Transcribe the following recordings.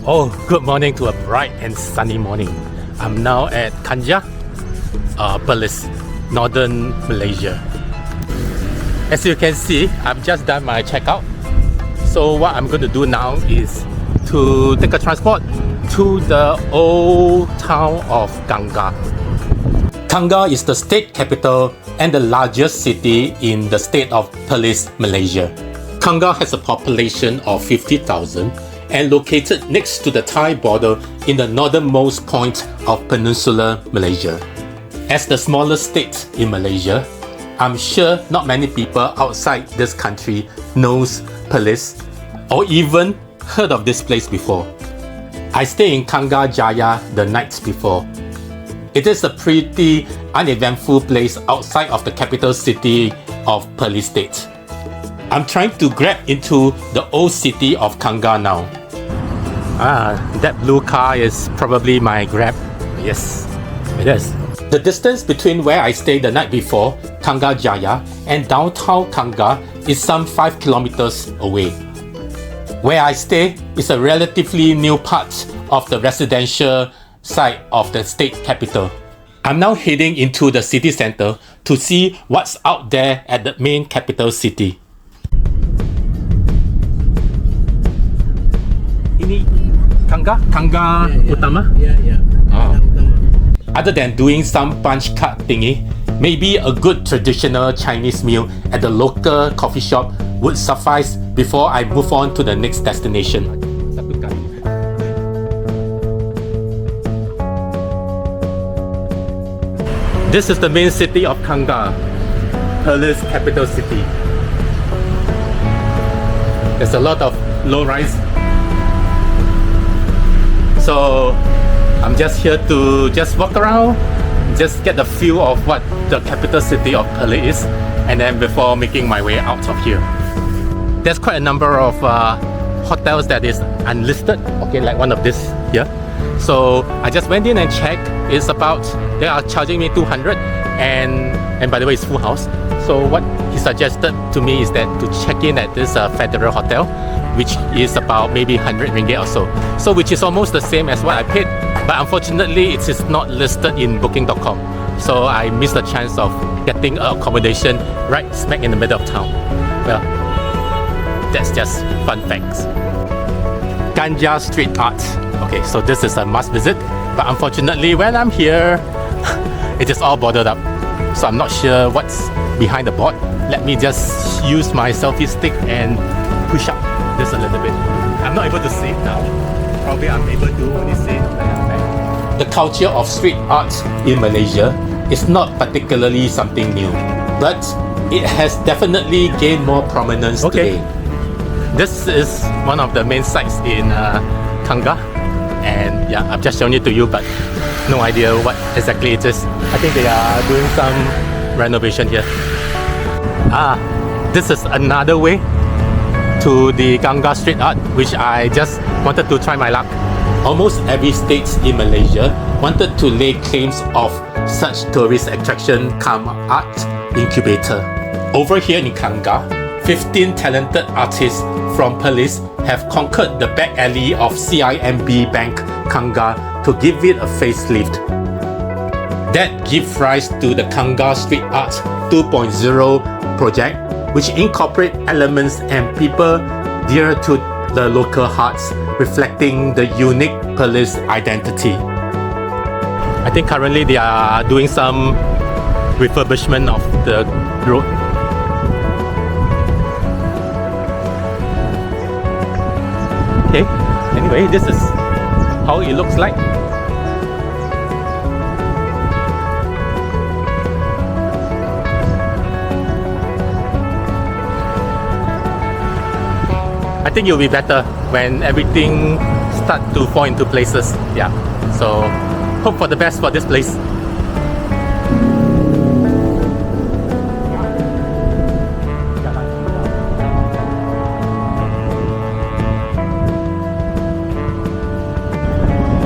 Oh, good morning to a bright and sunny morning. I'm now at Kangar, Perlis, northern Malaysia. As you can see, I've just done my checkout. So what I'm going to do now is to take a transport to the old town of Kangar. Kangar is the state capital and the largest city in the state of Perlis, Malaysia. Kangar has a population of 50,000 and located next to the Thai border in the northernmost point of peninsular Malaysia. As the smallest state in Malaysia, I'm sure not many people outside this country knows Perlis or even heard of this place before. I stayed in Kangar Jaya the night before. It is a pretty uneventful place outside of the capital city of Perlis state. I'm trying to grab into the old city of Kangar now. That blue car is probably my Grab. Yes, it is. The distance between where I stayed the night before, Kangar Jaya, and downtown Kangar is some 5 kilometers away. Where I stay is a relatively new part of the residential side of the state capital. I'm now heading into the city center to see what's out there at the main capital city. Ini Kangar Utama? Yeah. Oh. Other than doing some punch card thingy, maybe a good traditional Chinese meal at the local coffee shop would suffice before I move on to the next destination. This is the main city of Kangar, Perlis capital city. There's a lot of low-rise. So I'm just here to just walk around, just get the feel of what the capital city of Perlis is, and then before making my way out of here. There's quite a number of hotels that is unlisted, okay, like one of this here. So I just went in and checked. It's about, they are charging me 200, and by the way, it's full house. So what he suggested to me is that to check in at this Federal Hotel, which is about maybe 100 ringgit or so. So which is almost the same as what I paid, but unfortunately it is not listed in booking.com. So I missed the chance of getting an accommodation right smack in the middle of town. Well, that's just fun facts. Kangar Street Art. Okay, so this is a must visit, but unfortunately when I'm here, it is all boarded up. So I'm not sure what's behind the board. Let me just use my selfie stick and push up just a little bit. I'm not able to see it now. Probably I'm able to only see it when I'm back. The culture of street art in Malaysia is not particularly something new, but it has definitely gained more prominence today. This is one of the main sites in Kangar, and yeah, I've just shown it to you, but no idea what exactly it is. I think they are doing some renovation here. This is another way to the Kangar Street Art, which I just wanted to try my luck. Almost every state in Malaysia wanted to lay claims of such tourist attraction come art incubator. Over here in Kangar, 15 talented artists from Perlis have conquered the back alley of CIMB Bank Kangar to give it a facelift. That gives rise to the Kangar Street Art 2.0 project, which incorporate elements and people dear to the local hearts, reflecting the unique Perlis identity. I think currently they are doing some refurbishment of the road. Okay, anyway, this is how it looks like. I think it'll be better when everything starts to fall into places. Yeah, so hope for the best for this place.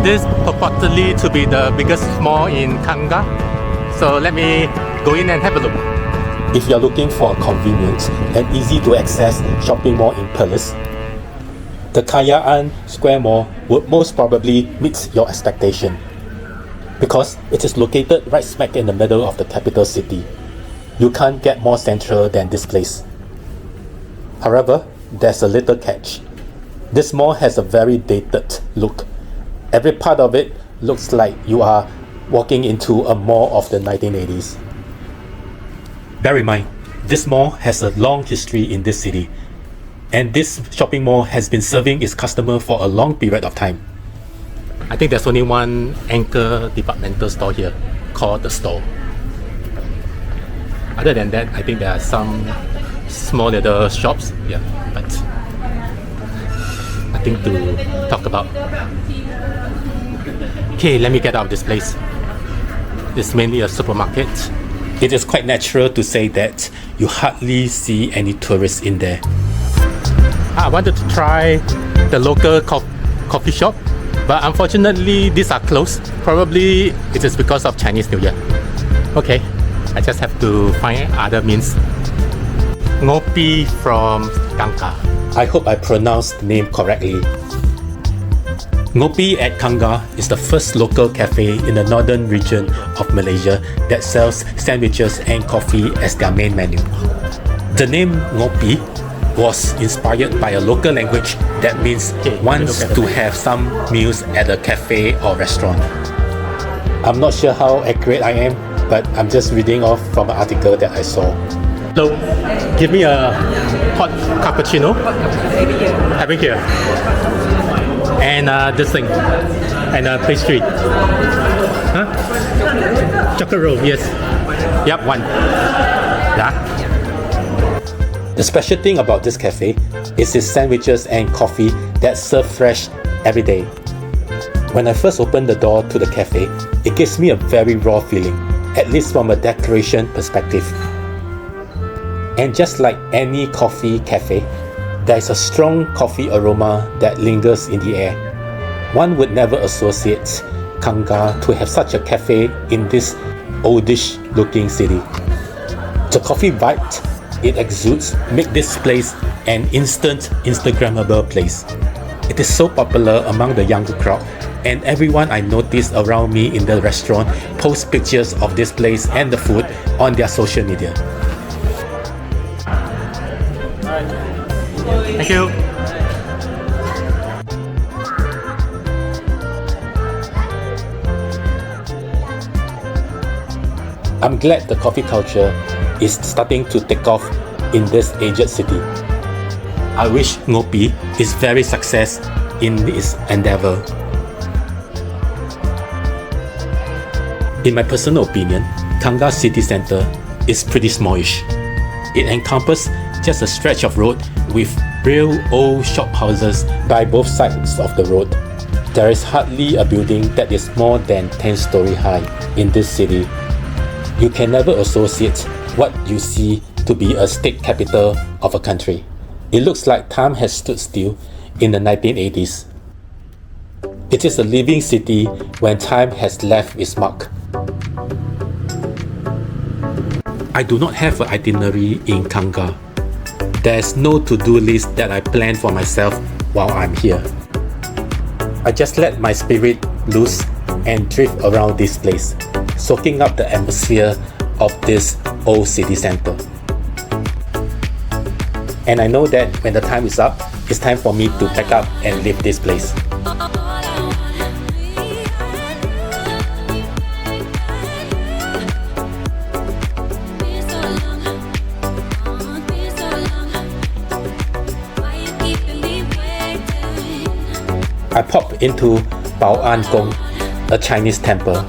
This purportedly to be the biggest mall in Kangar, so let me go in and have a look. If you're looking for a convenient and easy to access shopping mall in Perlis, The Kayangan Square Mall would most probably meet your expectation because it is located right smack in the middle of the capital city. You can't get more central than this place. However, there's a little catch. This mall has a very dated look. Every part of it looks like you are walking into a mall of the 1980s. Bear in mind, this mall has a long history in this city, and this shopping mall has been serving its customer for a long period of time. I think there's only one anchor departmental store here called the Store. Other than that, I think there are some small little shops, yeah, but nothing to talk about. Okay, let me get out of this place. It's mainly a supermarket. It is quite natural to say that you hardly see any tourists in there. I wanted to try the local coffee shop, but unfortunately these are closed. Probably it is because of Chinese New Year. Okay, I just have to find other means. Ngopi from Kangar. I hope I pronounced the name correctly. Ngopi at Kangar is the first local cafe in the northern region of Malaysia that sells sandwiches and coffee as their main menu. The name Ngopi was inspired by a local language that means wants to have some meals at a cafe or restaurant. I'm not sure how accurate I am, but I'm just reading off from an article that I saw. So, give me a hot cappuccino. Have it here. And this thing. And pastry. Huh? Chocolate roll, yes. Yep, one. Yeah. The special thing about this cafe is its sandwiches and coffee that serve fresh every day. When I first opened the door to the cafe, it gives me a very raw feeling, at least from a decoration perspective. And just like any coffee cafe, there is a strong coffee aroma that lingers in the air. One would never associate Kangar to have such a cafe in this oldish looking city. The coffee vibe it exudes make this place an instant Instagrammable place. It is so popular among the younger crowd, and everyone I notice around me in the restaurant post pictures of this place and the food on their social media. Thank you. I'm glad the coffee culture is starting to take off in this aged city. I wish Ngopi is very success in its endeavor. In my personal opinion, Kangar city center is pretty smallish. It encompasses just a stretch of road with real old shop houses by both sides of the road. There is hardly a building that is more than 10-story high in this city. You can never associate what you see to be a state capital of a country. It looks like time has stood still in the 1980s. It is a living city when time has left its mark. I do not have an itinerary in Kangar. There is no to-do list that I plan for myself while I'm here. I just let my spirit loose and drift around this place, soaking up the atmosphere of this old city center. And I know that when the time is up, it's time for me to pack up and leave this place. I popped into Bao An Gong, a Chinese temple.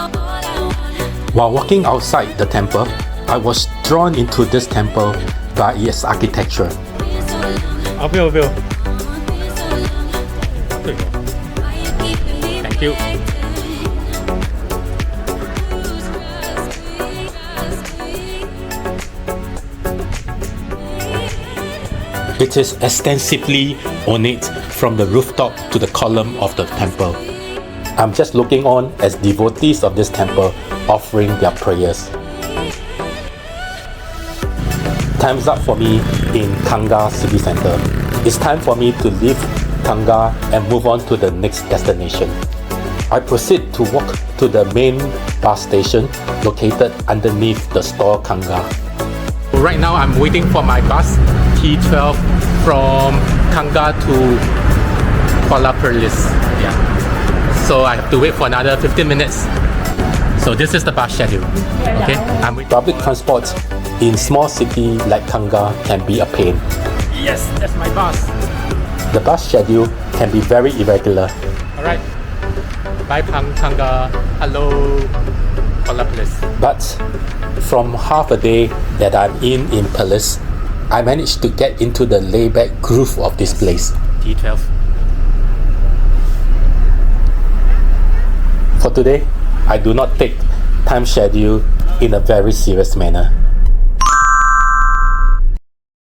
While walking outside the temple, I was drawn into this temple by its architecture. Thank you. It is extensively ornate from the rooftop to the column of the temple. I'm just looking on as devotees of this temple offering their prayers. Time's up for me in Kangar city center. It's time for me to leave Kangar and move on to the next destination. I proceed to walk to the main bus station located underneath the Store Kangar. Right now I'm waiting for my bus T12 from Kangar to Kuala Perlis. Yeah. So I have to wait for another 15 minutes. So this is the bus schedule. Okay. Public transport in small city like Kangar can be a pain. Yes, that's my bus. The bus schedule can be very irregular. Alright. Bye Kangar. Hello Kuala Perlis. But from half a day that I'm in Perlis, I managed to get into the laid-back groove of this place. T12. For today, I do not take time schedule in a very serious manner.